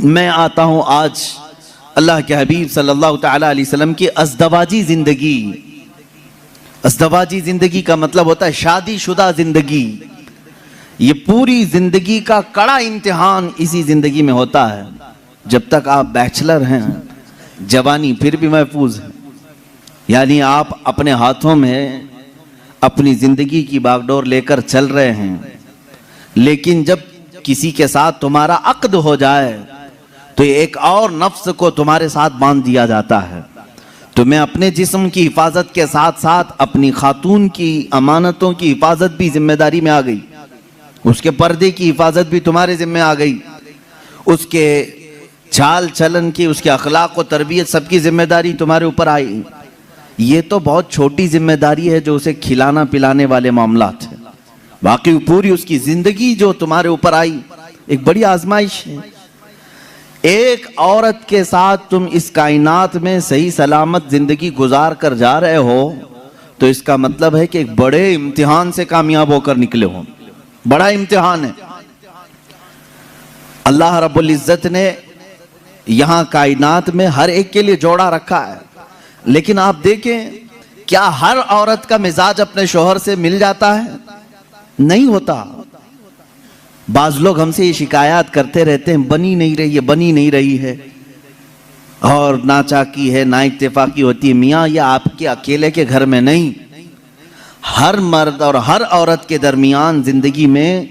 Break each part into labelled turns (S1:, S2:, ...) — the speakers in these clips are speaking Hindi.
S1: मैं आता हूँ आज अल्लाह के हबीब सल्लल्लाहु तआला अलैहि वसल्लम की अज़दवाजी ज़िंदगी। अज़दवाजी ज़िंदगी का मतलब होता है शादीशुदा ज़िंदगी। ये पूरी ज़िंदगी का कड़ा इम्तिहान इसी ज़िंदगी में होता है। जब तक आप बैचलर हैं, जवानी फिर भी महफूज है, यानी आप अपने हाथों में अपनी ज़िंदगी की बागडोर लेकर चल रहे हैं। लेकिन जब किसी के साथ तुम्हारा अक्द हो जाए तो एक और नफ्स को तुम्हारे साथ बांध दिया जाता है। तुम्हें अपने जिस्म की हिफाजत के साथ साथ अपनी खातून की अमानतों की हिफाजत भी जिम्मेदारी में आ गई, उसके पर्दे की हिफाजत भी तुम्हारे जिम्मे आ गई, उसके चाल चलन की, उसके अखलाक और तरबियत सबकी जिम्मेदारी तुम्हारे ऊपर आई। ये तो बहुत छोटी जिम्मेदारी है जो उसे खिलाना पिलाने वाले मामलात है। बाकी पूरी उसकी जिंदगी जो तुम्हारे ऊपर आई एक बड़ी आजमाइश है। एक औरत के साथ तुम इस कायनात में सही सलामत जिंदगी गुजार कर जा रहे हो तो इसका मतलब है कि एक बड़े इम्तिहान से कामयाब होकर निकले हो। बड़ा इम्तिहान है। अल्लाह रब्बुल इज्जत ने यहां कायनात में हर एक के लिए जोड़ा रखा है, लेकिन आप देखें क्या हर औरत का मिजाज अपने शोहर से मिल जाता है? नहीं होता। बाज लोग हमसे ये शिकायत करते रहते हैं, बनी नहीं रही है, बनी नहीं रही है, और ना चाकी है ना इत्तेफाकी होती है। मियाँ ये आपके अकेले के घर में नहीं, हर मर्द और हर औरत के दरमियान जिंदगी में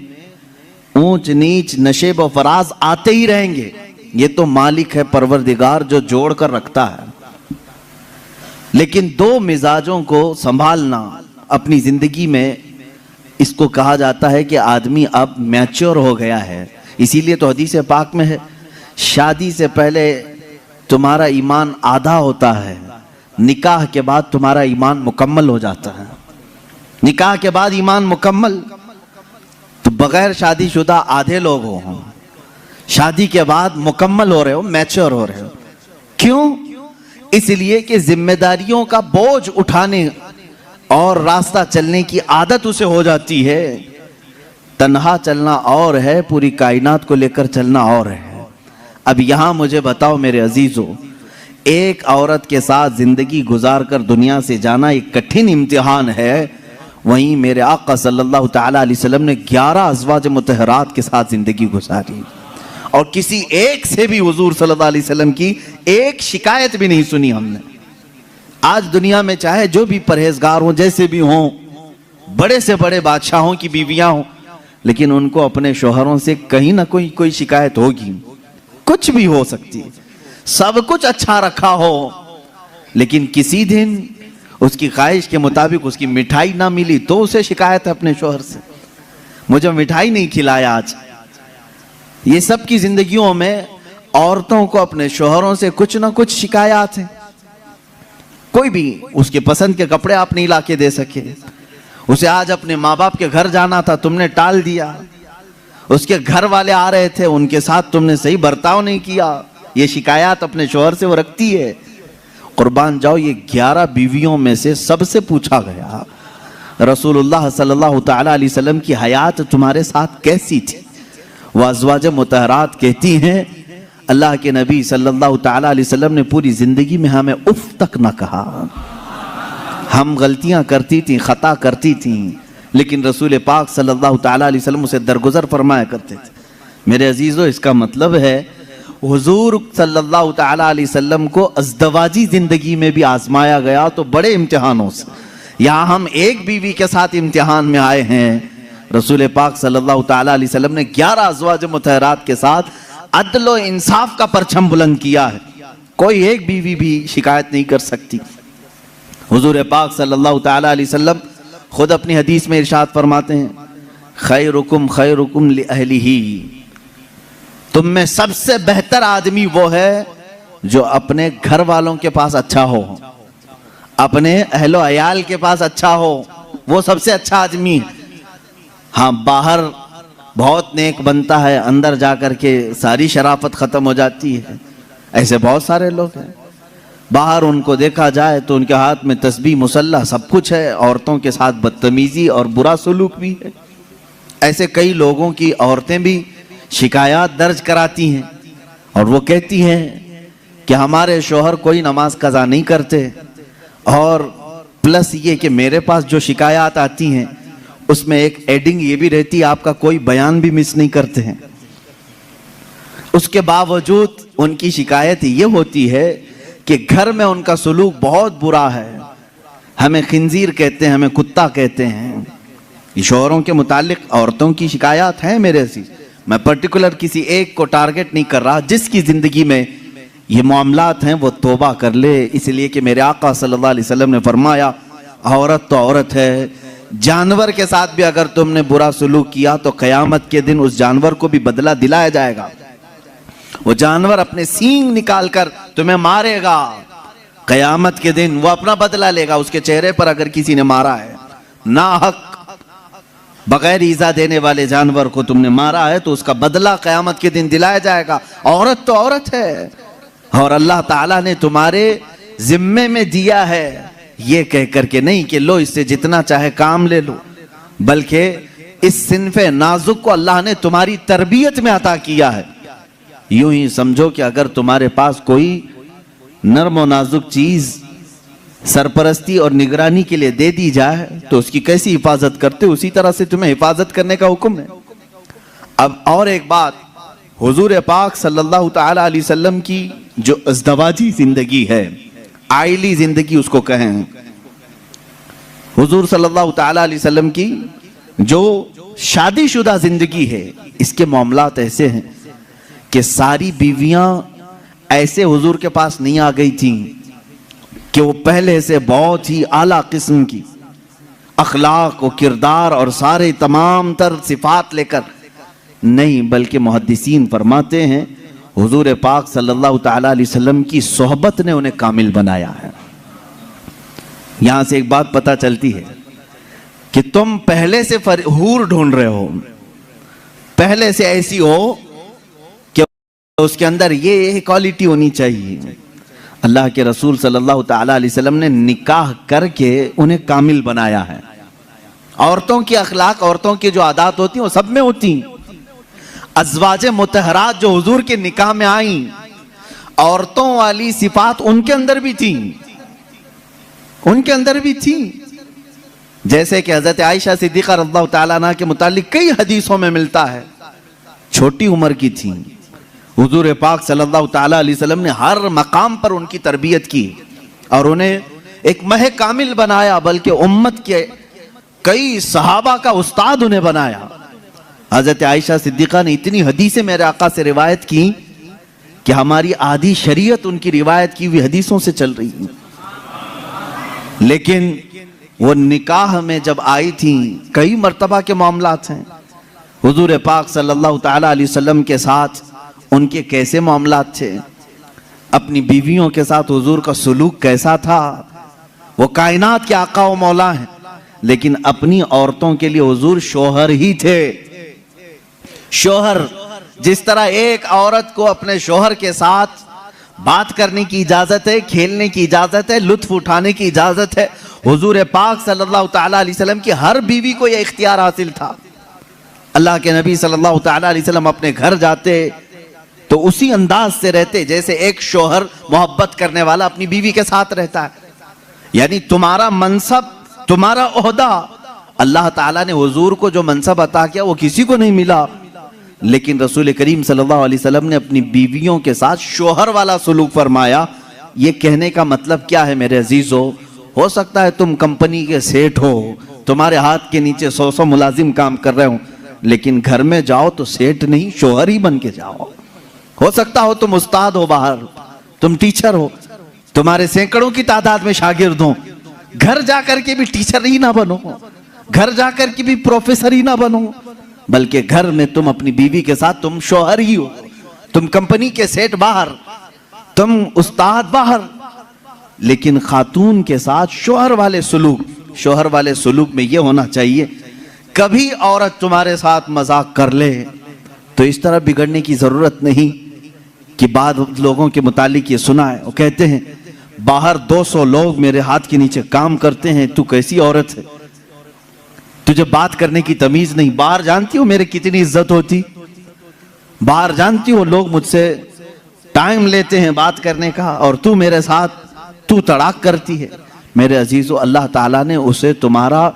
S1: ऊंच नीच नशेब व फराज आते ही रहेंगे। ये तो मालिक है परवरदिगार जो जोड़ कर रखता है। लेकिन दो मिजाजों को संभालना अपनी जिंदगी में, इसको कहा जाता है कि आदमी अब मैच्योर हो गया है। इसीलिए तो हदीस पाक में है, शादी से पहले तुम्हारा ईमान आधा होता है, निकाह के बाद तुम्हारा ईमान मुकम्मल हो जाता है। निकाह के बाद ईमान मुकम्मल। तो बगैर शादीशुदा आधे लोग हो, शादी के बाद मुकम्मल हो रहे हो, मैच्योर हो रहे हो। क्यों? इसलिए कि जिम्मेदारियों का बोझ उठाने और रास्ता चलने की आदत उसे हो जाती है। तन्हा चलना और है, पूरी कायनात को लेकर चलना और है। अब यहां मुझे बताओ मेरे अजीजों, एक औरत के साथ जिंदगी गुजार कर दुनिया से जाना एक कठिन इम्तिहान है। वहीं मेरे आका सल्लल्लाहु तआला अलैहि वसल्लम ने 11 अज़वाज मुतहरात के साथ जिंदगी गुजारी और किसी एक से भी हुजूर सल्लल्लाहु अलैहि वसल्लम की एक शिकायत भी नहीं सुनी हमने। आज दुनिया में चाहे जो भी परहेजगार हों, जैसे भी हों, बड़े से बड़े बादशाहों की बीवियां हों, लेकिन उनको अपने शोहरों से कहीं ना कोई शिकायत होगी। कुछ भी हो सकती है, सब कुछ अच्छा रखा हो, लेकिन किसी दिन उसकी ख्वाहिश के मुताबिक उसकी मिठाई ना मिली तो उसे शिकायत है अपने शोहर से, मुझे मिठाई नहीं खिलाया आज। ये सब की जिंदगियों में औरतों को अपने शोहरों से कुछ ना कुछ शिकायत है। कोई भी उसके पसंद के कपड़े आप नहीं लाके दे सके, उसे आज अपने माँ बाप के घर जाना था, तुमने टाल दिया। उसके घर वाले आ रहे थे, उनके साथ तुमने सही बर्ताव नहीं किया। ये शिकायत अपने शोहर से वो रखती है। कुर्बान जाओ, ये 11 बीवियों में से सबसे पूछा गया, रसूलुल्लाह सल्लल्लाहु तआला अलैहि वसल्लम की हयात तुम्हारे साथ कैसी थी? वह अज़वाज मुतहरात कहती हैं, अल्लाह के नबी सल्लल्लाहु तआला अलैहि वसल्लम ने पूरी जिंदगी में हमें उफ तक न कहा। हम गलतियां करती थी, खता करती थी, लेकिन रसूल पाक सल्लल्लाहु तआला अलैहि वसल्लम उसे दरगुजर फरमाया करते थे। मेरे अजीजों, इसका मतलब है हुजूर सल्लल्लाहु तआला अलैहि वसल्लम को अज़दवाजी जिंदगी में भी आजमाया गया तो बड़े इम्तिहानों से। यहाँ हम एक बीवी के साथ इम्तिहान में आए हैं, रसूल पाक सल्लल्लाहु तआला अलैहि वसल्लम ने 11 अज़वाज मुतहरात के साथ अदल व इंसाफ का परचम बुलंद किया है। कोई एक बीवी भी शिकायत नहीं कर सकती। हुजूर पाक सल्लल्लाहु तआला अलैहि वसल्लम खुद अपनी हदीस में इरशाद फरमाते हैं, खैरुकुम लिअहलिही, तुम में सबसे बेहतर आदमी वो है जो अपने घर वालों के पास अच्छा हो, अपने अहलो अयाल के पास अच्छा हो, वो सबसे अच्छा आदमी है। हाँ, बाहर बहुत नेक बनता है, अंदर जाकर के सारी शराफत खत्म हो जाती है। ऐसे बहुत सारे लोग हैं, बाहर उनको देखा जाए तो उनके हाथ में तस्बीह मुसल्ला सब कुछ है, औरतों के साथ बदतमीजी और बुरा सलूक भी है। ऐसे कई लोगों की औरतें भी शिकायत दर्ज कराती हैं और वो कहती हैं कि हमारे शोहर कोई नमाज कज़ा नहीं करते, और प्लस ये कि मेरे पास जो शिकायत आती हैं उसमें एक एडिंग ये भी रहती है, आपका कोई बयान भी मिस नहीं करते हैं। उसके बावजूद उनकी शिकायत ये होती है कि घर में उनका सलूक बहुत बुरा है, हमें खिंजीर कहते हैं, हमें कुत्ता कहते हैं। शोहरों के मुतालिक औरतों की शिकायत है मेरे से, मैं पर्टिकुलर किसी एक को टारगेट नहीं कर रहा। जिसकी जिंदगी में ये मामलात हैं वो तौबा कर ले, इसलिए कि मेरे आका सल्लल्लाहु अलैहि वसल्लम ने फरमाया औरत तो औरत है। जानवर के साथ भी अगर तुमने बुरा सलूक किया तो क़यामत के दिन उस जानवर को भी बदला दिलाया जाएगा। वो जानवर अपने सींग निकाल कर तुम्हें मारेगा, क़यामत के दिन वो अपना बदला लेगा। उसके चेहरे पर अगर किसी ने मारा है ना हक, बगैर ईजा देने वाले जानवर को तुमने मारा है तो उसका बदला क़यामत के दिन दिलाया जाएगा। औरत तो औरत है, और अल्लाह ताला ने तुम्हारे जिम्मे में दिया है ये कह करके नहीं कि लो इससे जितना चाहे काम ले लो, बल्कि इस सिन्फे नाजुक को अल्लाह ने तुम्हारी तरबियत में अता किया है। यूं ही समझो कि अगर तुम्हारे पास कोई नर्म और नाजुक चीज सरपरस्ती और निगरानी के लिए दे दी जाए तो उसकी कैसी हिफाजत करते, उसी तरह से तुम्हें हिफाजत करने का हुक्म है। अब और एक बात, हुजूर पाक सल्लल्लाहु ताला अलैहि वसल्लम की जो अज़दवाजी जिंदगी है, आइली जिंदगी उसको कहें, हुजूर सल्लल्लाहु ताला अलैहि वसल्लम की जो शादीशुदा जिंदगी है, इसके मामलात ऐसे हैं कि सारी बीवियां ऐसे हुजूर के पास नहीं आ गई थी कि वो पहले से बहुत ही आला किस्म की अखलाक और किरदार और सारे तमाम तर सिफात लेकर नहीं, बल्कि मुहद्दिसीन फरमाते हैं हुजूर पाक सल्लल्लाहु ताला अलैहि वसल्लम की सोहबत ने उन्हें कामिल बनाया है। यहां से एक बात पता चलती है कि तुम पहले से हूर ढूंढ रहे हो, पहले से ऐसी हो कि उसके अंदर ये क्वालिटी होनी चाहिए। अल्लाह के रसूल सल्लल्लाहु ताला अलैहि वसल्लम ने निकाह करके उन्हें कामिल बनाया है। औरतों की अखलाक, औरतों की जो आदात होती हैं वो सब में होती। अज़वाजे मुतहरात जो हुजूर के निकाह में आई, औरतों वाली सिफात उनके अंदर भी थी, उनके अंदर भी थी। जैसे कि हजरत आयशा सिद्दीक़ा रज़ियल्लाहु ताला अन्हा के मुतालिक कई हदीसों में मिलता है, छोटी उम्र की थी, हुजूर पाक सल्लल्लाहु ताला अलैहि वसल्लम ने हर मकाम पर उनकी तरबियत की और उन्हें एक मह कामिल बनाया, बल्कि उम्मत के कई सहाबा का उस्ताद उन्हें बनाया। हजरत आयशा सिद्दीक़ा ने इतनी हदीसें मेरे आका से रिवायत की कि हमारी आधी शरीयत उनकी रिवायत की हुई हदीसों से चल रही है। लेकिन वो निकाह में जब आई थी, कई मर्तबा के मामलात हैं हुजूर पाक सल्लल्लाहु ताला अलैहि वसल्लम के साथ उनके कैसे मामलात थे, अपनी बीवियों के साथ हुजूर का सुलूक कैसा था। वो कायनात के आका व मौला हैं, लेकिन अपनी औरतों के लिए हुजूर शोहर ही थे। शोहर, जिस तरह एक औरत को अपने शोहर के साथ बात करने की इजाजत है, खेलने की इजाजत है, लुत्फ उठाने की इजाजत है, हुजूर पाक सल्लल्लाहु ताला अलैहि वसल्लम की हर बीवी को यह इख्तियार हासिल था। अल्लाह के नबी सल्लल्लाहु ताला अलैहि वसल्लम अपने घर जाते तो उसी अंदाज से रहते जैसे एक शोहर मोहब्बत करने वाला अपनी बीवी के साथ रहता है। यानी तुम्हारा मनसब, तुम्हारा ओहदा, अल्लाह ताला ने हुजूर को जो मनसब अता किया वो किसी को नहीं मिला, लेकिन रसूल करीम सल्लल्लाहु अलैहि वसल्लम ने अपनी बीवियों के साथ शोहर वाला सलूक फरमाया। ये कहने का मतलब क्या है मेरे अजीजों, हो सकता है तुम कंपनी के सेठ हो, तुम्हारे हाथ के नीचे 100 मुलाजिम काम कर रहे हो, लेकिन घर में जाओ तो सेठ नहीं शोहर ही बन के जाओ। हो सकता हो तुम उस्ताद हो बाहर, तुम टीचर हो, तुम्हारे सैकड़ों की तादाद में शागिर्द हो, घर जाकर के भी टीचर ही ना बनो, घर जाकर के भी प्रोफेसर ही ना बनो, बल्कि घर में तुम अपनी बीवी के साथ तुम शोहर ही हो। तुम कंपनी के सेठ बाहर, तुम उस्ताद बाहर, लेकिन खातून के साथ शोहर वाले सुलूक, शोहर वाले सुलूक में यह होना चाहिए, कभी औरत तुम्हारे साथ मजाक कर ले तो इस तरह बिगड़ने की जरूरत नहीं कि बाद लोगों के मुतालिक ये सुना है, वो कहते हैं बाहर 200 लोग मेरे हाथ के नीचे काम करते हैं, तू कैसी औरत है, तुझे बात करने की तमीज नहीं। बाहर जानती हो मेरे कितनी इज्जत होती, बाहर जानती हो लोग मुझसे टाइम लेते हैं बात करने का, और तू मेरे साथ तू तड़ाक करती है। मेरे अजीजों, अल्लाह ताला ने उसे तुम्हारा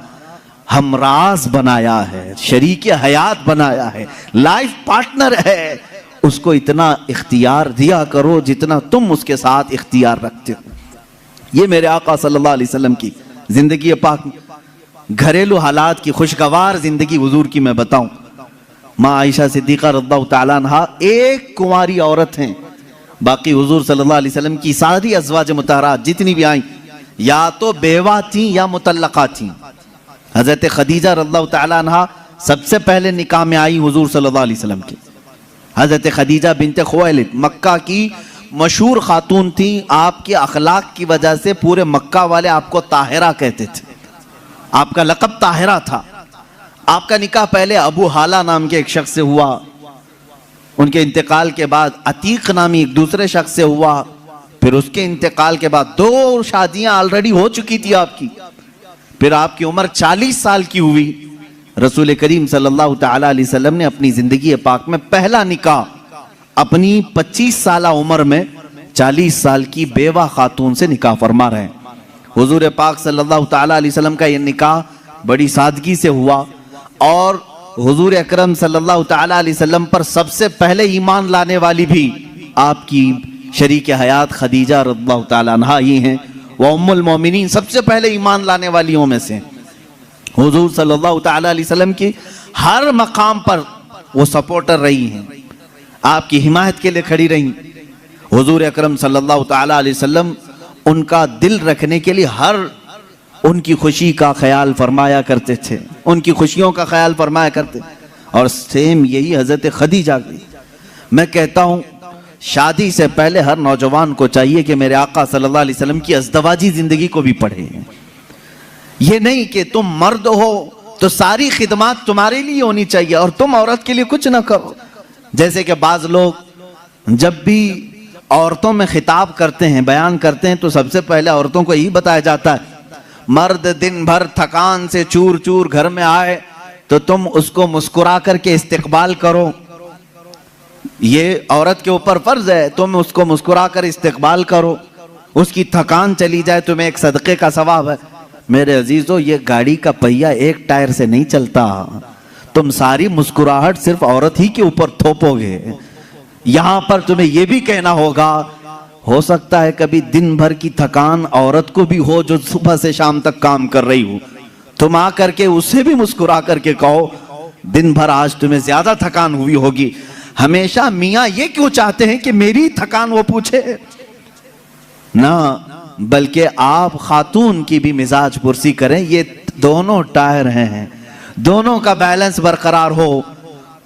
S1: हमराज बनाया है, शरीक हयात बनाया है, लाइफ पार्टनर है। उसको इतना इख्तियार दिया करो जितना तुम उसके साथ इख्तियार रखते हो। ये मेरे आका सल्लल्लाहु अलैहि वसल्लम की जिंदगी पाक, घरेलू हालात की खुशगवार जिंदगी हुजूर की मैं बताऊं। माँ आयशा सिद्दीक़ा रज़ियल्लाहु ताला अन्हा एक कुंवारी औरत हैं, बाकी हुजूर सल्लल्लाहु अलैहि वसल्लम की सारी अज़वाज मुतहरात जितनी भी आई या तो बेवा थी या मुतल्लका थी। हजरत खदीजा रज़ियल्लाहु ताला अन्हा सबसे पहले निकाह में आई हुजूर सल्लल्लाहु अलैहि वसल्लम के। हजरत खदीजा बिनते खुवैलिद मक्का की मशहूर खातून थी, आपके अखलाक की वजह से पूरे मक्का वाले आपको ताहिरा कहते थे, आपका लक़ब ताहिरा था। आपका निकाह पहले अबू हाला नाम के एक शख्स से हुआ, उनके इंतकाल के बाद अतीक नामी एक दूसरे शख्स से हुआ, फिर उसके इंतकाल के बाद 2 शादियां ऑलरेडी हो चुकी थी आपकी। फिर आपकी उम्र 40 साल की हुई। रसूल करीम सल्लल्लाहु ताला अलैहि वसल्लम ने अपनी जिंदगी पाक में पहला निकाह अपनी 25 साल उम्र में 40 साल की बेवा खातून से निकाह फरमा रहे हैं। हुजूर पाक सल्लल्लाहु ताला अलैहि वसल्लम का यह निकाह बड़ी सादगी से हुआ, और हुजूर अकरम सल्लल्लाहु ताला अलैहि वसल्लम पर सबसे पहले ईमान लाने वाली भी आपकी शरीक हयात खदीजा रज़ियल्लाहु ताला अन्हा ही हैं। वह उम्मुल मोमिनीन सबसे पहले ईमान लाने वालियों में से। हुजूर सल्लल्लाहु ताला अलैहि वसल्लम की हर मकाम पर वो सपोर्टर रही हैं, आपकी हिमायत के लिए खड़ी रही। हुजूर अकरम सल्लल्लाहु ताला अलैहि वसल्लम उनका दिल रखने के लिए हर उनकी खुशी का ख्याल फरमाया करते थे, उनकी खुशियों का ख्याल फरमाया करते। और सेम यही हजरत खदीजा की। मैं कहता हूँ शादी से पहले हर नौजवान को चाहिए कि मेरे आका सल्लल्लाहु अलैहि वसल्लम की अज़दवाजी जिंदगी को भी पढ़े। ये नहीं कि तुम मर्द हो तो सारी खिदमत तुम्हारे लिए होनी चाहिए और तुम औरत के लिए कुछ ना करो। जैसे कि बाज लोग जब भी औरतों में खिताब करते हैं, बयान करते हैं, तो सबसे पहले औरतों को यही बताया जाता है, मर्द दिन भर थकान से चूर चूर घर में आए तो तुम उसको मुस्कुरा करके इस्तिकबाल करो। ये औरत के ऊपर फर्ज है, तुम उसको मुस्कुरा कर इस्तिकबाल करो। उसकी थकान चली जाए तुम्हें एक सदक़े का सवाब है। मेरे अजीजों, ये गाड़ी का पहिया एक टायर से नहीं चलता। तुम सारी मुस्कुराहट सिर्फ औरत ही के ऊपर थोपोगे। यहां पर तुम्हें यह भी कहना होगा, हो सकता है कभी दिन भर की थकान औरत को भी हो जो सुबह से शाम तक काम कर रही हो, तुम आ करके उसे भी मुस्कुरा करके कहो दिन भर आज तुम्हें ज्यादा थकान हुई होगी। हमेशा मियाँ ये क्यों चाहते हैं कि मेरी थकान वो पूछे ना, बल्कि आप खातून की भी मिजाज पुरसी करें। ये दोनों टायर हैं, दोनों का बैलेंस बरकरार हो।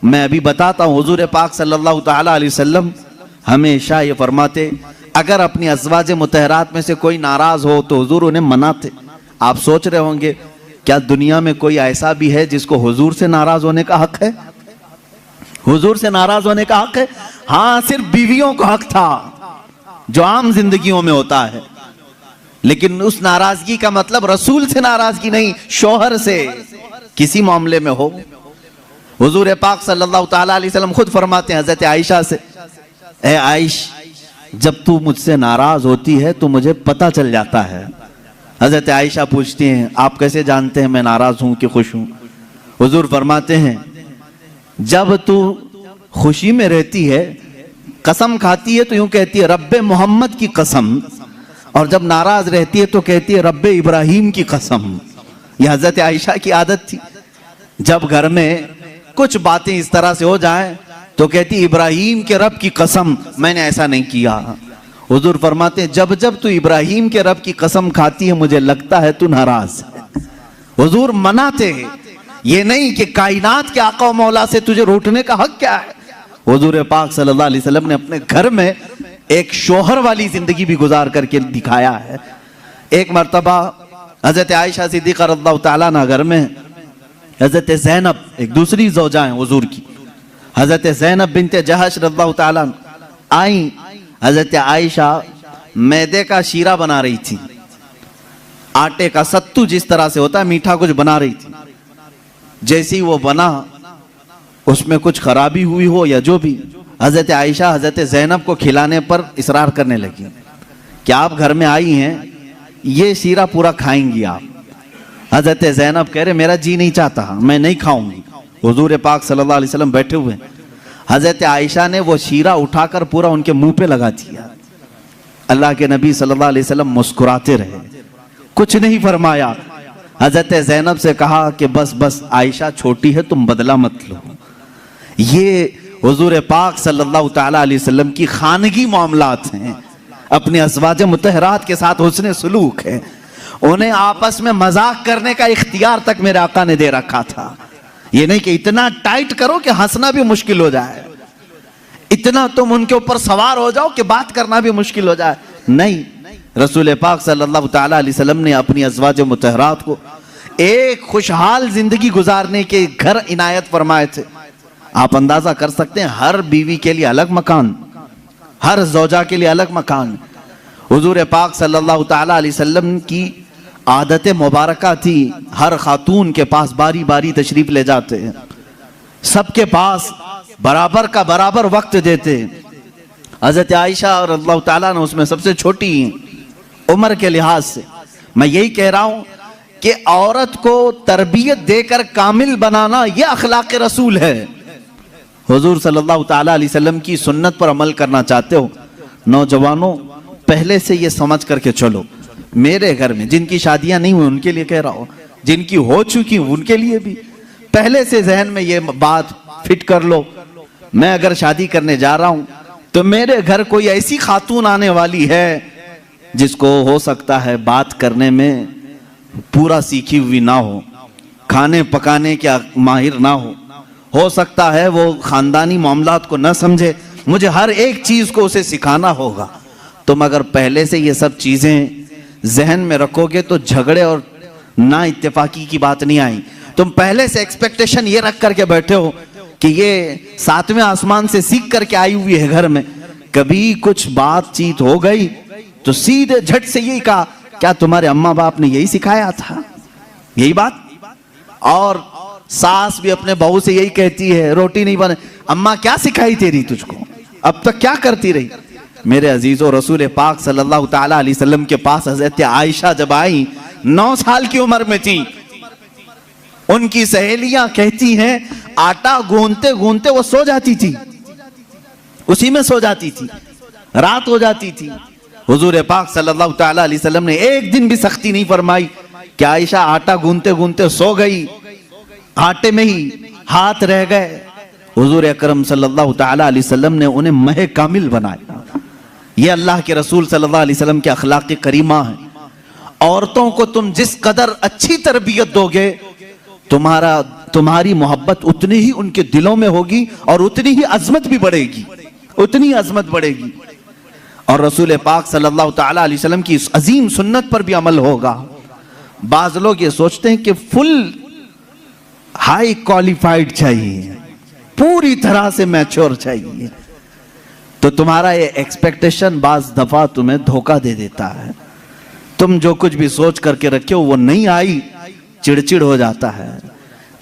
S1: मैं अभी बताता हूँ, हुजूर पाक सल्लल्लाहु ताला अलैहि वसल्लम हमेशा ये फरमाते, अगर अपनी अज़वाज मुतहरात में से कोई नाराज हो तो हुजूर उन्हें मनाते। आप सोच रहे होंगे क्या दुनिया में कोई ऐसा भी है जिसको हुजूर से नाराज होने का हक है? हुजूर से नाराज होने का हक है? हाँ, सिर्फ बीवियों को हक था जो आम जिंदगियों में होता है, लेकिन उस नाराजगी का मतलब रसूल से नाराजगी नहीं, शौहर से किसी मामले में हो। हुजूर पाक सल्लल्लाहु ताला अलैहि वसल्लम खुद फरमाते हैं हजरत आयशा से, ए आयश, जब तू मुझसे नाराज होती है तो मुझे पता चल जाता है। हजरत आयशा पूछती हैं, आप कैसे जानते हैं मैं नाराज हूं कि खुश हूं? हुजूर फरमाते हैं, जब तू खुशी में रहती है, कसम खाती है तो यूं कहती है रब्बे मोहम्मद की कसम, और जब नाराज रहती है तो कहती है रब्बे इब्राहिम की कसम। यह हजरत आयशा की आदत थी। जब घर में कुछ बातें इस तरह से हो जाएं तो कहती इब्राहिम के रब की कसम, मैंने ऐसा नहीं किया। हुजूर फरमाते हैं, जब जब तू इब्राहिम के रब की कसम खाती है मुझे लगता है तू नाराज है। हुजूर मनाते हैं, ये नहीं कि कायनात के आका मौला से तुझे रूठने का हक क्या है। हुजूर पाक सल्लल्लाहु अलैहि वसल्लम ने अपने घर में एक शोहर वाली जिंदगी भी गुजार करके दिखाया है। एक मर्तबा हजरत आयशा सिद्दीक़ा रज़ियल्लाहु ताला अन्हा घर में हजरत ज़ैनब, एक दूसरी ज़ौजा हैं हुजूर की, हजरत ज़ैनब बिनते जहश रज़ियल्लाहु ताला आई। हजरत आयशा मैदे का शीरा बना रही थी, आटे का सत्तू जिस तरह से होता है मीठा कुछ बना रही थी। जैसे ही वो बना, उसमें कुछ खराबी हुई हो या जो भी, हजरत आयशा हजरत ज़ैनब को खिलाने पर इसरार करने लगी कि आप घर में आई हैं, ये शीरा पूरा खाएंगी आप। हजरत ज़ैनब कह रहे मेरा जी नहीं चाहता, मैं नहीं खाऊंगी। हुजूर पाक सल्लल्लाहु अलैहि वसल्लम बैठे हुए, हजरत आयशा ने वो शीरा उठाकर पूरा उनके मुंह पे लगा दिया। अल्लाह के नबी सल्लल्लाहु अलैहि वसल्लम मुस्कुराते रहे, कुछ नहीं फरमाया। हजरत ज़ैनब से कहा कि बस बस आयशा छोटी है, तुम बदला मत लो। ये हुजूर पाक सल्लल्लाहु ताला अलैहि वसल्लम की खानगी मामलात हैं, अपने अज़वाज मुतहरात के साथ हुस्न सुलूक है। उन्हें आपस में मजाक करने का इख्तियार तक मेरे आका ने दे रखा था। ये नहीं कि इतना टाइट करो कि हंसना भी मुश्किल हो जाए, इतना तुम उनके ऊपर सवार हो जाओ कि बात करना भी मुश्किल हो जाए। नहीं, रसूल पाक सल्लल्लाहु ताला अलैहि वसल्लम ने अपनी अज़वाज मुतहरात को एक खुशहाल जिंदगी गुजारने के घर इनायत फरमाए थे। आप अंदाजा कर सकते हैं, हर बीवी के लिए अलग मकान, हर ज़ौजा के लिए अलग मकान। हुजूर पाक सल्लल्लाहु ताला अलैहि वसल्लम की आदत मुबारका थी, हर खातून के पास बारी बारी तशरीफ ले जाते हैं, सबके पास बराबर का बराबर वक्त देते। हजरत आयशा और अल्लाह ताला ने उसमें सबसे छोटी उम्र के लिहाज से। मैं यही कह रहा हूं कि औरत को तरबियत देकर कामिल बनाना यह अखलाक रसूल है। हुजूर सल्लल्लाहु ताला अलैहि वसल्लम की सुन्नत पर अमल करना चाहते हो, नौजवानों पहले से ये समझ करके चलो। मेरे घर में जिनकी शादियां नहीं हुई उनके लिए कह रहा हूं, जिनकी हो चुकी उनके लिए भी पहले से जहन में ये बात फिट कर लो। मैं अगर शादी करने जा रहा हूं तो मेरे घर कोई ऐसी खातून आने वाली है जिसको हो सकता है बात करने में पूरा सीखी हुई ना हो, खाने पकाने के माहिर ना हो सकता है वो खानदानी मामलात को ना समझे, मुझे हर एक चीज को उसे सिखाना होगा। तुम अगर पहले से ये सब चीजें जहन में रखोगे तो झगड़े और ना इत्तेफाकी की बात नहीं आई। तुम पहले से एक्सपेक्टेशन ये रख करके बैठे हो कि ये सातवें आसमान से सीख करके आई हुई है घर में, कभी कुछ बातचीत हो गई तो सीधे झट से यही कहा क्या तुम्हारे अम्मा बाप ने यही सिखाया था, यही बात। और सास भी अपने बहू से यही कहती है, रोटी नहीं बने, अम्मा क्या सिखाई तेरी तुझको, अब तक क्या करती रही। मेरे अजीजों, रसूल पाक सल्लल्लाहु ताला अलैहि वसल्लम के पास हजरत आयशा जब आई 9 साल की उम्र में थी, उनकी सहेलियां कहती हैं आटा गूंथते गूंथते वो सो जाती थी, उसी में सो जाती थी, रात हो जाती थी। हुजूर पाक सल्लल्लाहु ताला अलैहि वसल्लम ने एक दिन भी सख्ती नहीं फरमाई कि आयशा आटा गूंथते गूंथते सो गई, आटे में ही हाथ रह गए। हुजूर अकरम सल्लल्लाहु ताला अलैहि वसल्लम ने उन्हें महे कामिल बनाया। ये अल्लाह के रसूल सल्लल्लाहु अलैहि वसल्लम के अखलाक करीमा है। औरतों को तुम जिस कदर अच्छी तरबियत दोगे, तुम्हारी मोहब्बत उतनी ही उनके दिलों में होगी और उतनी ही अजमत भी बढ़ेगी, उतनी अजमत बढ़ेगी। और रसूल पाक सल्लल्लाहु ताला अलैहि वसल्लम की इस अजीम सुन्नत पर भी अमल होगा। बाज लोग ये सोचते हैं कि फुल हाई क्वालिफाइड चाहिए, पूरी तरह से मैच्योर चाहिए, तो तुम्हारा ये एक्सपेक्टेशन बाज दफा तुम्हें धोखा दे देता है। तुम जो कुछ भी सोच करके रखे हो वो नहीं आई, चिड़चिड़ हो जाता है,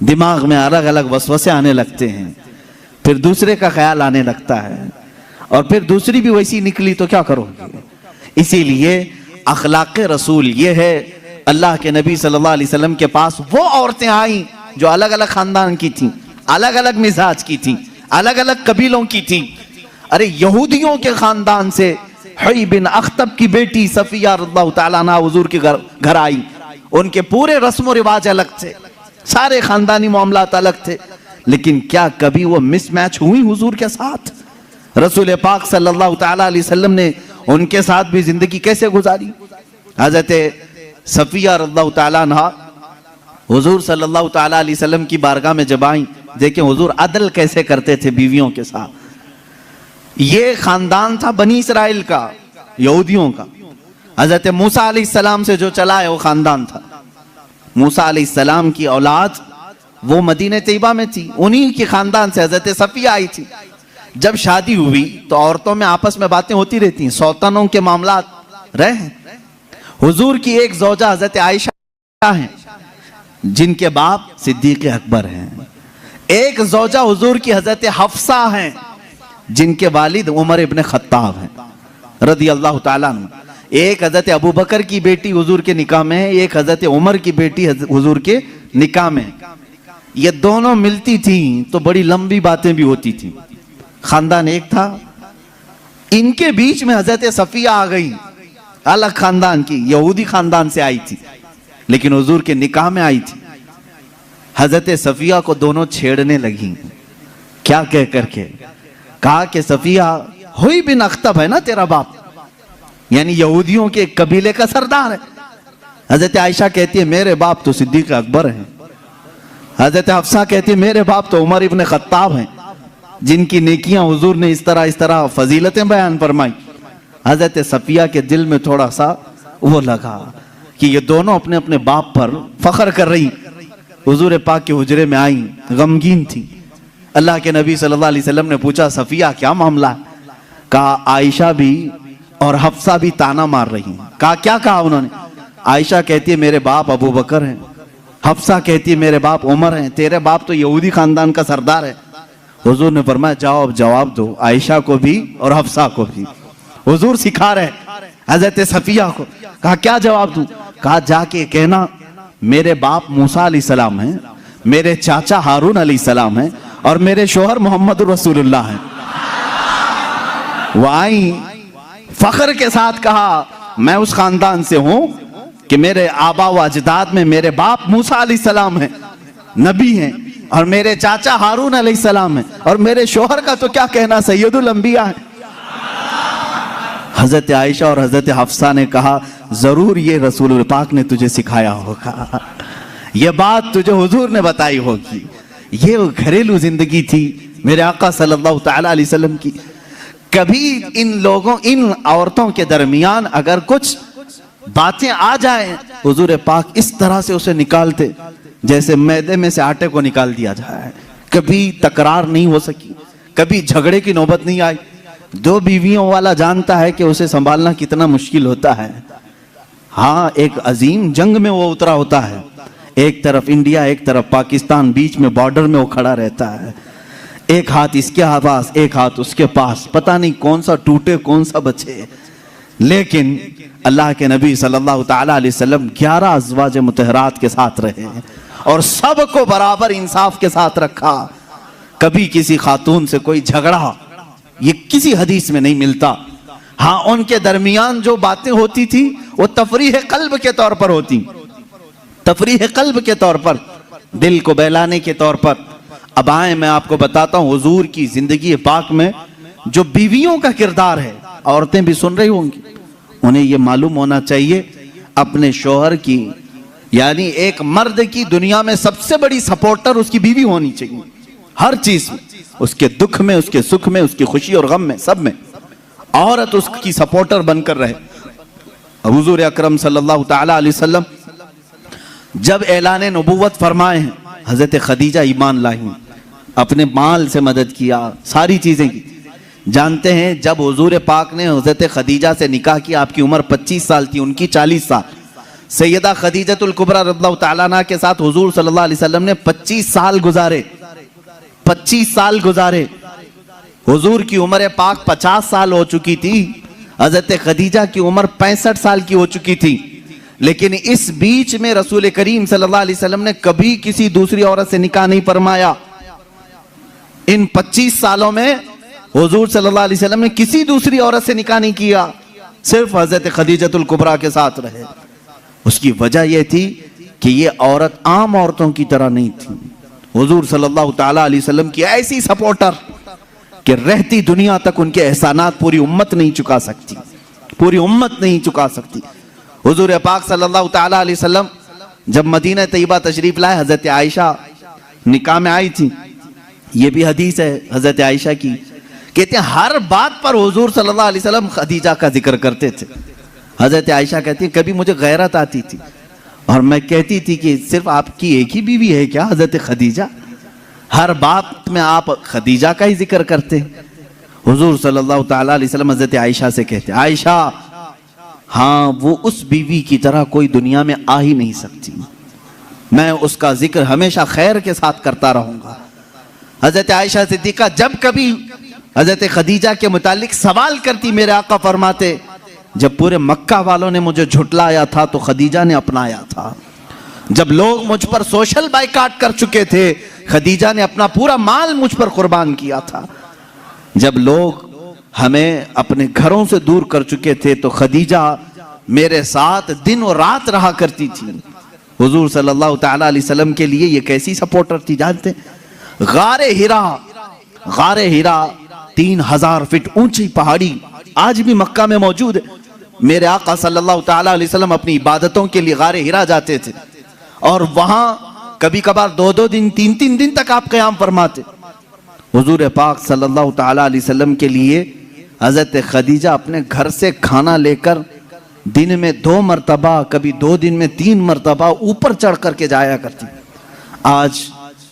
S1: दिमाग में अलग अलग वसवसे आने लगते हैं, फिर दूसरे का ख्याल आने लगता है, और फिर दूसरी भी वैसी निकली तो क्या करोगे। इसीलिए अखलाक रसूल ये है। अल्लाह के नबी सल्लल्लाहु अलैहि वसल्लम के पास वो औरतें आई जो अलग अलग खानदान की थी, अलग अलग मिजाज की थी, अलग अलग कबीलों की थी। अरे यहूदियों के खानदान से हुई बिन अख्तब की बेटी सफिया रज़ियल्लाहु ताला अन्हा हुजूर के घर आई। उनके पूरे रस्म रिवाज अलग थे, सारे खानदानी मामलात अलग थे, लेकिन क्या कभी वो मिसमैच हुई हुजूर के साथ? रसूल पाक सल्लल्लाहु ताला अलैहि वसल्लम ने उनके साथ भी जिंदगी कैसे गुजारी। हजरत सफिया रज़ियल्लाहु ताला अन्हा हुजूर सल्लल्लाहु ताला अलैहि वसल्लम की बारगाह में जब आई, देखें हुजूर अदल कैसे करते थे बीवियों के साथ। ये खानदान था बनी इसराइल का, यहूदियों का। हजरत मूसा अलैहिस्सलाम से जो चला है वो खानदान था। मूसा अलैहिस्सलाम की औलाद वो मदीने तैयबा में थी, उन्हीं के खानदान से हजरत सफिया आई थी। जब शादी हुई तो औरतों में आपस में बातें होती रहती हैं, सौतनों के मामलात रहे। हुजूर की एक ज़ौजा हजरत आयशा हैं जिनके बाप सिद्दीक़ अकबर हैं, एक ज़ौजा हुजूर की हजरत हफ्सा हैं जिनके वालिद उमर इब्न खत्ताब हैं रदी अल्लाह ताला अन्हु। एक हजरत अबू बकर की बेटी हुजूर के निकाह में है, एक हजरत उमर की बेटी हुजूर के निकाह में। ये दोनों मिलती थी तो बड़ी लंबी बातें भी होती थी। खानदान एक था, इनके बीच में हजरत सफिया आ गई, अलग खानदान की, यहूदी खानदान से आई थी, लेकिन हुजूर के निकाह में आई थी। हजरत सफिया को दोनों छेड़ने लगी। क्या कह करके कहा कि सफिया, हुई बिन अख्तब है ना तेरा बाप, यानी यहूदियों के कबीले का सरदार है। हजरत आयशा कहती है मेरे बाप तो सिद्दीक अकबर हैं। हजरत हफ्सा कहती है मेरे बाप तो उमर इब्न खत्ताब हैं, जिनकी नेकियां हुजूर ने इस तरह फजीलतें बयान फरमाई। हजरत सफिया के दिल में थोड़ा सा वो लगा कि ये दोनों अपने अपने बाप पर फख्र कर रही। हुजूर पाक के हुजरे में आई, गमगीन थी। अल्लाह के नबी सल्लल्लाहु अलैहि वसल्लम ने पूछा सफिया क्या मामला है? कहा आयशा भी और हफ्सा भी ताना मार रही हैं। कहा क्या कहा उन्होंने? आयशा कहती है मेरे बाप अबू बकर हैं, हफ्सा कहती है मेरे बाप उमर हैं, तेरे बाप तो यहूदी खानदान का सरदार है। हुजूर ने फरमाया जाओ अब जवाब दो, आयशा को भी और हफ्सा को भी। हुजूर सिखा रहे हजरत सफिया को। कहा क्या जवाब दूं? कहा जाके कहना मेरे बाप मूसा अलैहिस्सलाम हैं, मेरे चाचा हारून अलैहिस्सलाम हैं और मेरे शोहर मोहम्मद रसूलुल्लाह हैं। वो आई फख्र के साथ कहा मैं उस खानदान से हूं कि मेरे आबा व अजदाद में मेरे बाप मूसा अलैहिस्सलाम हैं, नबी हैं, और मेरे चाचा हारून अलैहिस्सलाम हैं, और मेरे शोहर का तो क्या कहना सैयदुल अंबिया है। हजरत आयशा और हजरत हफ्सा ने कहा जरूर ये रसूल पाक ने तुझे सिखाया होगा, ये बात तुझे हुजूर ने बताई होगी। ये घरेलू जिंदगी थी मेरे आका सल्लल्लाहु तआला अलैहि वसल्लम की। कभी इन लोगों, इन औरतों के दरमियान अगर कुछ बातें आ जाए, हुजूर पाक इस तरह से उसे निकालते जैसे मैदे में से आटे को निकाल दिया जाए। कभी तकरार नहीं हो सकी, कभी झगड़े की नौबत नहीं आई। दो बीवियों वाला जानता है कि उसे संभालना कितना मुश्किल होता है। हाँ, एक अजीम जंग में वो उतरा होता है, एक तरफ इंडिया एक तरफ पाकिस्तान, बीच में बॉर्डर में वो खड़ा रहता है। एक हाथ इसके पास एक हाथ उसके पास, पता नहीं कौन सा टूटे कौन सा बचे। लेकिन अल्लाह के नबी सल्लल्लाहु तआला अलैहि वसल्लम 11 अज़वाज मुतहरात के साथ रहे और सबको बराबर इंसाफ के साथ रखा। कभी किसी खातून से कोई झगड़ा, ये किसी हदीस में नहीं मिलता। हाँ, उनके दरमियान जो बातें होती थी वो तफरीह कल्ब के तौर पर होती, तफरीह कल्ब के तौर पर, दिल को बहलाने के तौर पर। अब आए मैं आपको बताता हूं हुजूर की जिंदगी पाक में जो बीवियों का किरदार है। औरतें भी सुन रही होंगी, उन्हें यह मालूम होना चाहिए अपने शौहर की, यानी एक मर्द की दुनिया में सबसे बड़ी सपोर्टर उसकी बीवी होनी चाहिए। हर चीज में, उसके दुख में, उसके सुख में, उसकी खुशी और गम में, सब में औरत उसकी सपोर्टर बनकर रहे। हुजूर अकरम सल्लल्लाहु तआला अलैहि वसल्लम जब ऐलान नबूवत फरमाए हैं, हजरत खदीजा ईमान लाई, अपने माल से मदद किया, सारी चीजें की। जानते हैं जब हुजूर पाक ने हजरत खदीजा से निकाह किया, आपकी उम्र 25 साल थी, उनकी 40 साल। सैयदा खदीजतुल कुबरा रज़ियल्लाहु तआला अन्हा के साथ हुजूर सल्लल्लाहु अलैहि वसल्लम ने 25 साल गुजारे, 25 साल गुजारे। हुजूर की उम्र पाक 50 साल हो चुकी थी, हजरत खदीजा की उम्र 65 साल की हो चुकी थी। लेकिन इस बीच में रसूल करीम सल्लल्लाहु अलैहि वसल्लम ने कभी किसी दूसरी औरत से निकाह नहीं फरमाया। इन 25 सालों में हुजूर सल्लल्लाहु अलैहि वसल्लम ने किसी दूसरी औरत से निकाह नहीं किया, सिर्फ हजरत खदीजतुल कुबरा के साथ रहे। उसकी वजह यह थी कि ये औरत आम औरतों की तरह नहीं थी। हुजूर सल्लल्लाहु तआला अलैहि वसल्लम की ऐसी सपोर्टर कि रहती दुनिया तक उनके एहसानात पूरी उम्मत नहीं चुका सकती, पूरी उम्मत नहीं चुका सकती। हुजूर पाक सल्लल्लाहु तआला अलैहि वसल्लम जब मदीना तैयबा तशरीफ लाए, हजरत आयशा निकाह में आई थी। ये भी हदीस है हजरत आयशा की, कहते हैं हर बात पर हुजूर सल्लल्लाहु अलैहि वसल्लम खदीजा का जिक्र करते थे। हजरत आयशा कहती है कभी मुझे गैरत आती थी और मैं कहती थी कि सिर्फ आपकी एक ही बीवी है क्या हजरत खदीजा? हर बात में आप खदीजा का ही जिक्र करते हैं। हुजूर सल्लल्लाहु तआला अलैहि वसल्लम हजरत आयशा से कहते, आयशा हाँ, वो उस बीवी की तरह कोई दुनिया में आ ही नहीं सकती, मैं उसका जिक्र हमेशा खैर के साथ करता रहूंगा। हजरत आयशा सिद्दीका जब कभी हजरत खदीजा के मुतालिक सवाल करती, मेरे आका फरमाते जब पूरे मक्का वालों ने मुझे झुटलाया था तो खदीजा ने अपनाया था। जब लोग मुझ पर सोशल बाइकाट कर चुके थे, खदीजा ने अपना पूरा माल मुझ पर कुर्बान किया था। जब लोग हमें अपने घरों से दूर कर चुके थे तो खदीजा मेरे साथ दिन और रात रहा करती थी। हुजूर सल्लल्लाहु तआला अलैहि वसल्लम के लिए ये कैसी सपोर्टर थी जानते? गारे हिरा 3000 फीट ऊंची पहाड़ी आज भी मक्का में मौजूद है। मेरे आका सल्लल्लाहु तआला अलैहि वसल्लम अपनी इबादतों के लिए गारे हिरा जाते थे और वहां कभी कभार 2-2 दिन 3-3 दिन तक आप क़याम फरमाते। हुजूर पाक सल्लल्लाहु तआला अलैहि वसल्लम के लिए हजरत खदीजा अपने घर से खाना लेकर दिन में 2 मरतबा, कभी 2 दिन में 3 मरतबा ऊपर चढ़ करके जाया करती। आज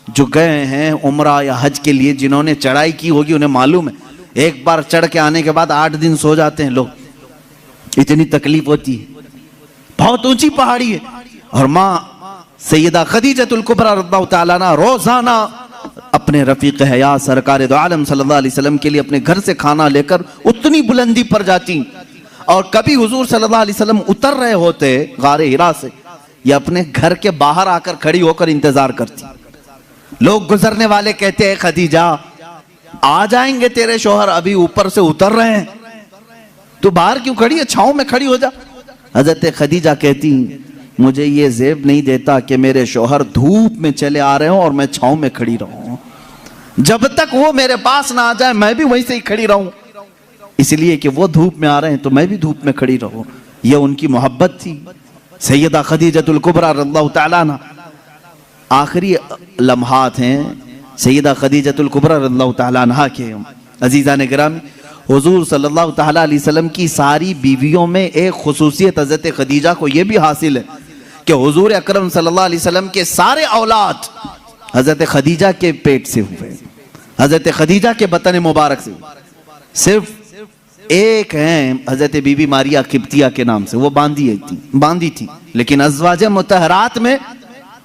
S1: जो गए हैं उम्रा या हज के लिए, जिन्होंने चढ़ाई की होगी उन्हें मालूम है, एक बार चढ़ के आने के बाद 8 दिन सो जाते हैं लोग, इतनी तकलीफ होती है। बहुत ऊंची पहाड़ी है और माँ सैयदा खदीजतुल कुबरा रज़ियल्लाहु तआला अन्हा रोजाना अपने रफीक हयात सरकार दो आलम सल्लल्लाहु अलैहि वसल्लम के लिए अपने घर से खाना लेकर उतनी बुलंदी पर जाती। और कभी हुजूर सल्लल्लाहु अलैहि वसल्लम उतर रहे होते गारे हिरा से, या अपने घर के बाहर आकर खड़ी होकर इंतजार करती। लोग गुजरने वाले कहते हैं खदीजा आ जाएंगे तेरे शौहर, अभी ऊपर से उतर रहे हैं, तू बाहर क्यों खड़ी है, छांव में खड़ी हो जा। हजरत खदीजा कहती मुझे ये ज़ेब नहीं देता कि मेरे शौहर धूप में चले आ रहे हो और मैं छांव में खड़ी रहूं। जब तक वो मेरे पास ना आ जाए मैं भी वहीं से ही खड़ी रहूं, इसलिए कि वो धूप में आ रहे हैं तो मैं भी धूप में खड़ी रहूं। यह उनकी मोहब्बत थी। सैयदा खदीजतुल कुबरा रज़ियल्लाहु तआला अन्हा आखिरी लम्हात हैं सैयदा खदीजतुल कुबरा रज़ियल्लाहु तआला अन्हा के। अजीज़ान गिरामी, हुजूर सल्लल्लाहु तआला अलैहि वसल्लम की सारी बीवियों में एक खुसूसियत हज़रत खदीजा को यह भी हासिल है कि हुजूर अकरम सल्लल्लाहु अलैहि वसल्लम के सारे औलाद हज़रत खदीजा के पेट से हुए, हज़रत खदीजा के बतन मुबारक से। सिर्फ एक हैं हज़रत बीबी मारिया किब्तिया के नाम से, वो बांदी थी, लेकिन अज़वाज मुतहरात में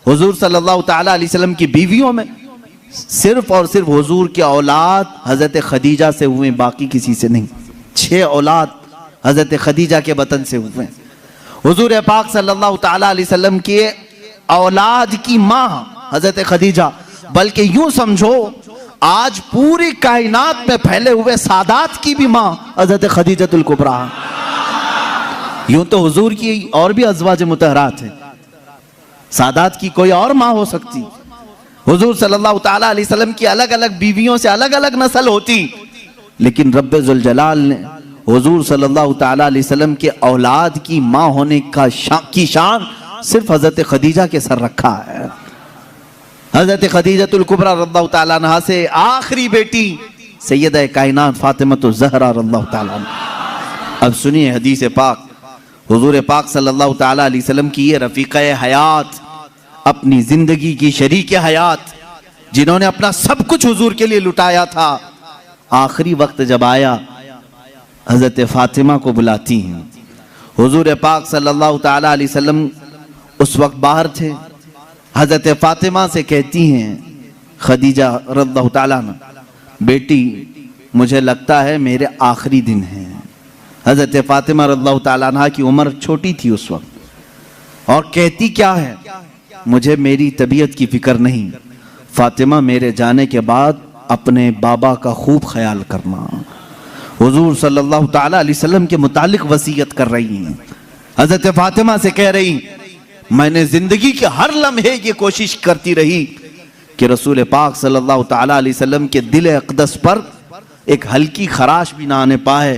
S1: हुजूर सल्लल्लाहु तआला अलैहि वसल्लम की बीवियों में सिर्फ और सिर्फ हुजूर के औलाद हज़रत खदीजा से हुए, बाकी किसी से नहीं। 6 औलाद हज़रत खदीजा के बतन से हुए। हुजूर पाक सल्लल्लाहु तआला अलैहि वसल्लम के औलाद की माँ हज़रत खदीजा, बल्कि यूं समझो आज पूरी कायनात में फैले हुए सादात की भी माँ हज़रत खदीजतुल कुबरा। यूं तो हुजूर की और भी अज़वाज मुतहरात है, सादात की कोई और माँ हो सकती। हुजूर सल्लल्लाहु तआला अलैहि वसल्लम की अलग अलग बीवियों से अलग अलग नस्ल होती, लेकिन रब्बे जुल जलाल ने हुजूर सल्लल्लाहु तआला अलैहि वसल्लम के औलाद की माँ होने की शान सिर्फ हज़रत खदीजा के सर रखा है। हज़रत खदीजतुल कुबरा रज़ियल्लाहु तआला अन्हा से आखिरी बेटी सैयदा कायनात फातिमतुज़ ज़हरा रज़ियल्लाहु तआला अन्हा। अब सुनिए हदीस पाक, हुजूर पाक सल्लल्लाहु तआला अलैहि वसल्लम की ये रफ़ीक़े हयात, अपनी जिंदगी की शरीक हयात, जिन्होंने अपना सब कुछ हुजूर के लिए लुटाया था, आखिरी वक्त जब आया हज़रत फातिमा को बुलाती हैं। हुजूर पाक सल्लल्लाहु तआला अलैहि वसल्लम उस वक्त बाहर थे। हज़रत फातिमा से कहती हैं खदीजा रज़ियल्लाहु तआला अन्हा, बेटी मुझे लगता है मेरे आखिरी दिन हैं। हज़रत फातिमा रज़ियल्लाहु तआला अन्हा की उम्र छोटी थी उस वक्त, और कहती क्या है, मुझे मेरी तबीयत की फिक्र नहीं, फातिमा मेरे जाने के बाद अपने बाबा का खूब ख्याल करना। हुजूर सल्लल्लाहु तआला अलैहि वसल्लम के मुतालिक वसीयत कर रही हैं। हज़रत फातिमा से कह रही, मैंने जिंदगी के हर लम्हे ये कोशिश करती रही कि रसूल पाक सल्लल्लाहु तआला अलैहि वसल्लम के दिल अक़दस पर एक हल्की खराश भी ना आने पाए,